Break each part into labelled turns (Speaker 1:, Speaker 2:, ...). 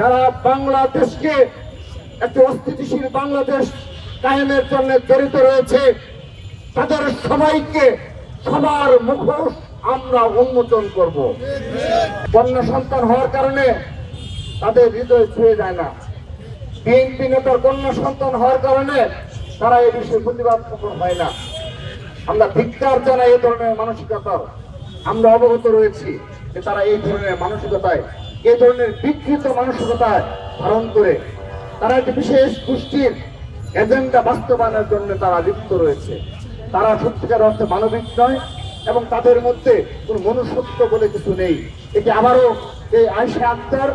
Speaker 1: যারা বাংলাদেশকে একটি অস্থিতিশীল বাংলাদেশ কায়েমের জন্য জড়িত রয়েছে, তাদের সবাইকে সবার মুখোশ আমরা উন্মোচন করব। কন্যা সন্তান হওয়ার কারণে তাদের হৃদয় ছুঁয়ে যায় না। বিএনপি নেতার কন্যা সন্তান হওয়ার কারণে তারা এই বিষয়ে প্রতিবাদ হয় না। আমরা ধিক্কার জানাই এই ধরনের মানসিকতার। আমরা অবগত রয়েছি যে তারা এই ধরনের মানসিকতায়, এই ধরনের বিকৃত মানসিকতায় ধারণ করে তারা একটি বিশেষ গোষ্ঠীর এজেন্ডা বাস্তবায়নের জন্য তারা লিপ্ত রয়েছে। তারা সত্যিকার অর্থে মানবিক নয় এবং তাদের মধ্যে কোন মনুষ্যত্ব বলে কিছু নেই। এটি আবারও এই আয়েশা আক্তার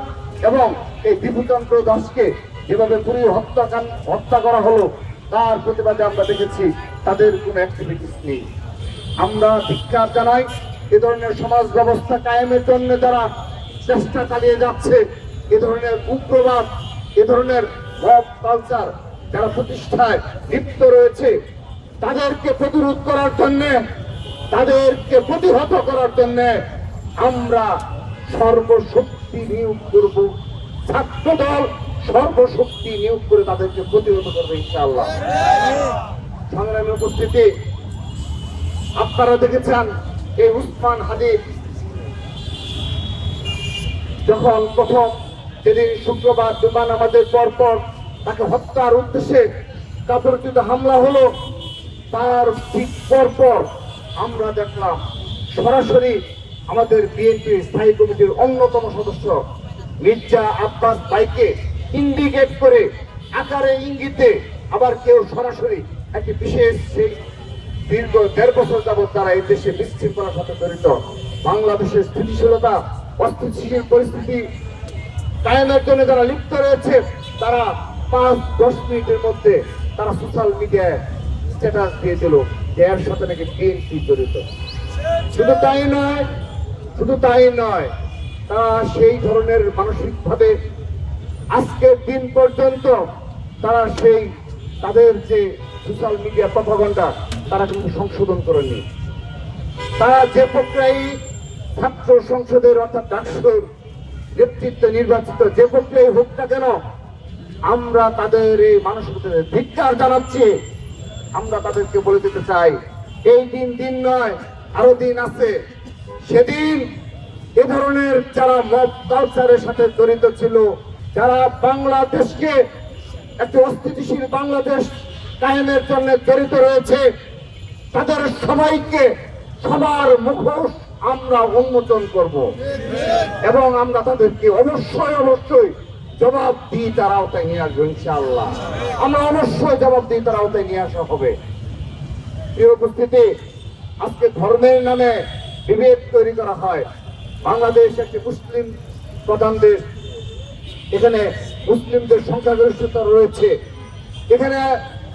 Speaker 1: এবং এই বিভূচন্দ্র দাসকে যেভাবে পুরী হত্যা করা হলো, তার প্রতিবাদে আমরা দেখেছি তাদের কোনো অ্যাক্টিভিটিস নেই। আমরা ধিক্কার জানাই এ ধরনের সমাজ ব্যবস্থা কায়েমের জন্য যারা চেষ্টা চালিয়ে যাচ্ছে, এ ধরনের উগ্রবাদ, এ ধরনের মব কালচার যারা প্রতিষ্ঠায় লিপ্ত রয়েছে, তাদেরকে প্রতিরোধ করার জন্য, তাদেরকে প্রতিহত করার জন্য আমরা সর্বশক্তি নিয়োগ করব। ছাত্র দল সর্বশক্তি নিয়োগ করে তাদেরকে প্রতিহত করবে ইনশাআল্লাহ। সংগ্রামী উপস্থিতি, আপনারা দেখেছেন এই উসমান হাদি যখন প্রথম যেদিন শুক্রবার জুমা নামাজের পর তাকে হত্যার উদ্দেশ্যে কাপড়চিত হামলা হলো, তার ঠিক পর আমরা দেখলাম সরাসরি আমাদের বিএনপির স্থায়ী কমিটির অন্যতম সদস্য মির্জা আব্বাস ভাইকে ইন্ডিকেট করে আকারে ইঙ্গিতে, আবার কেউ সরাসরি একটি বিশেষ সেই দীর্ঘ 1.5 বছর যাবৎ তারা এই দেশে বিশৃঙ্খলার সাথে জড়িত, বাংলাদেশের স্থিতিশীলতা অস্থিতিশীল পরিস্থিতি কায়েমের জন্য যারা লিপ্ত রয়েছে, তারা 5-10 মিনিটের মধ্যে তারা সোশ্যাল মিডিয়ায় স্ট্যাটাস দিয়ে দিল যে এর সাথে নাকি বিএনপি জড়িত। শুধু তাই নয়, তারা সেই ধরনের মানসিকভাবে আজকের দিন পর্যন্ত তারা সেই তাদের যে সোশ্যাল মিডিয়া প্রপাগান্ডা তারা কিন্তু সংশোধন করেনি। তারা যে প্রক্রিয়ায় ছাত্র সংসদের অর্থাৎ ডাকসুর নেতৃত্বে নির্বাচিত যে প্রক্রিয়ায় হোক না কেন, আমরা তাদের এই মানসিকতার ধিক্কার জানাচ্ছি। আমরা তাদেরকে বলে দিতে চাই, এই দিন নয়, আরো দিন আছে। সেদিন এ ধরনের যারা মব কালচারের সাথে জড়িত ছিল, যারা বাংলাদেশকে একটি অস্থিতিশীল বাংলাদেশ কায়েমের জন্য জড়িত রয়েছে, তাদের সবাইকে সবার মুখোশ আমরা উন্মোচন করব এবং আমরা তাদেরকে অবশ্যই জবাবদিহিতার আওতায় নিয়ে আসবো ইনশাআল্লাহ। আমরা অবশ্যই জবাবদিহিতার আওতায় নিয়ে আসা হবে। প্রিয় উপস্থিতি, আজকে ধর্মের নামে বিভেদ তৈরি করা হয়। বাংলাদেশ একটি মুসলিম প্রধান দেশ, এখানে মুসলিমদের সংখ্যাগরিষ্ঠতা রয়েছে, এখানে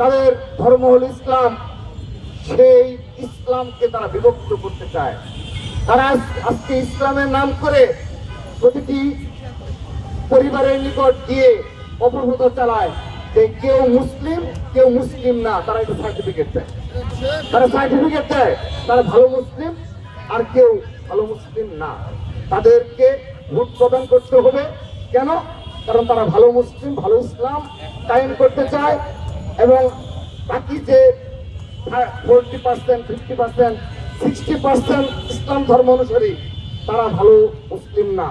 Speaker 1: তাদের ধর্ম হল ইসলাম। সেই ইসলামকে তারা বিভক্ত করতে চায়। তারা আজকে ইসলামের নাম করে প্রতিটি পরিবারের নিকট দিয়ে অপপ্রচার চালায় যে কেউ মুসলিম না, তারা একটা সার্টিফিকেট দেয়, তারা ভালো মুসলিম, আর কেউ ভালো মুসলিম না। তাদেরকে ভোট প্রদান করতে হবে। কেন? কারণ তারা ভালো মুসলিম, ভালো ইসলাম কায়েম করতে চায় এবং বাকি যে 40%, 50%, 60% ইসলাম ধর্ম অনুসারী তারা ভালো মুসলিম না।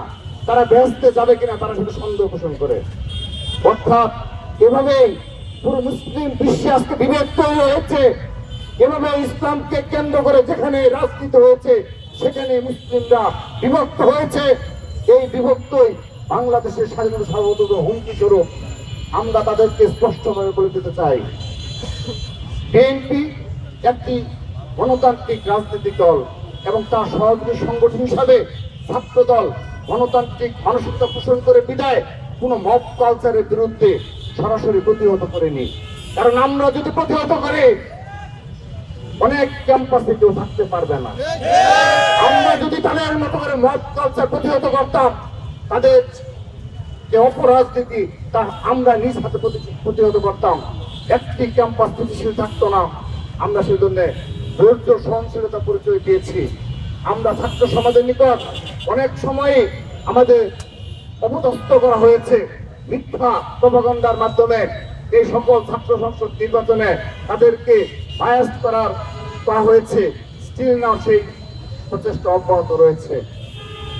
Speaker 1: তারা বেহেশতে যাবে কিনা তারা শুধু সন্দেহ পোষণ করে। অর্থাৎ এভাবেই পুরো মুসলিম বিশ্বে আজকে বিভেদ তৈরি হয়েছে। এভাবে ইসলামকে কেন্দ্র করে যেখানে রাজনীতি হয়েছে সেখানে মুসলিমরা বিভক্ত হয়েছে। এই বিভক্তই বাংলাদেশের স্বাধীনতা সার্বভৌমত্ব হুমকি স্বরূপ। আমরা তাদেরকে স্পষ্টভাবে বলে দিতে চাই, বিএনপি একটি গণতান্ত্রিক রাজনৈতিক দল এবং তার সহযোগী সংগঠন হিসাবে ছাত্র দল গণতান্ত্রিক মানসিকতা পোষণ করে বিদায় কোনো মব কালচারের বিরুদ্ধে সরাসরি প্রতিহত করেনি। কারণ আমরা যদি প্রতিহত করি, অনেক ক্যাম্পাসে কেউ থাকতে পারবে না। আমরা যদি তাদের মতো করে মব কালচার প্রতিহত করতাম, তাদের যে অপরাজনীতি তা আমরা নিজ হাতে প্রতিহত করতাম, একটি ক্যাম্পাস স্থিতিশীল থাকতো না। আমরা সেই জন্য ধৈর্য সহনশীলতা পরিচয় দিয়েছি। আমরা ছাত্র সমাজের নিকট অনেক সময় আমাদের অপদস্থ করা হয়েছে মিথ্যা প্রপাগান্ডার মাধ্যমে। এই সকল ছাত্র সংসদ নির্বাচনে তাদেরকে বায়াস করা হয়েছে। স্টিল নাও সেই প্রচেষ্টা অব্যাহত রয়েছে।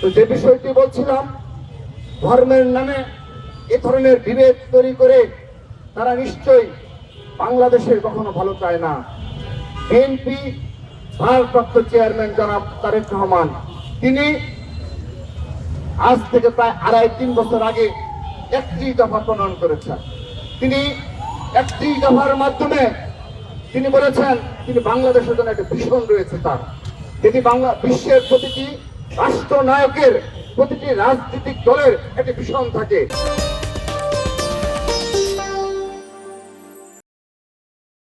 Speaker 1: তো যে বিষয়টি বলছিলাম, ধর্মের নামে এ ধরনের বিভেদ তৈরি করে তারা নিশ্চয়ই বাংলাদেশের কখনো ভালো চায় না। বিএনপি ভারপ্রাপ্ত চেয়ারম্যান জনাব তারেক রহমান, তিনি আজ থেকে প্রায় 2.5-3 বছর আগে 31 দফা প্রণয়ন করেছেন। তিনি 31 দফার মাধ্যমে তিনি বলেছেন তিনি বাংলাদেশের জন্য একটা ভীষণ রয়েছে তার। যদি বিশ্বের প্রতিটি রাষ্ট্রনায়কের, প্রতিটি রাজনৈতিক দলের একটি ভীষণ থাকে।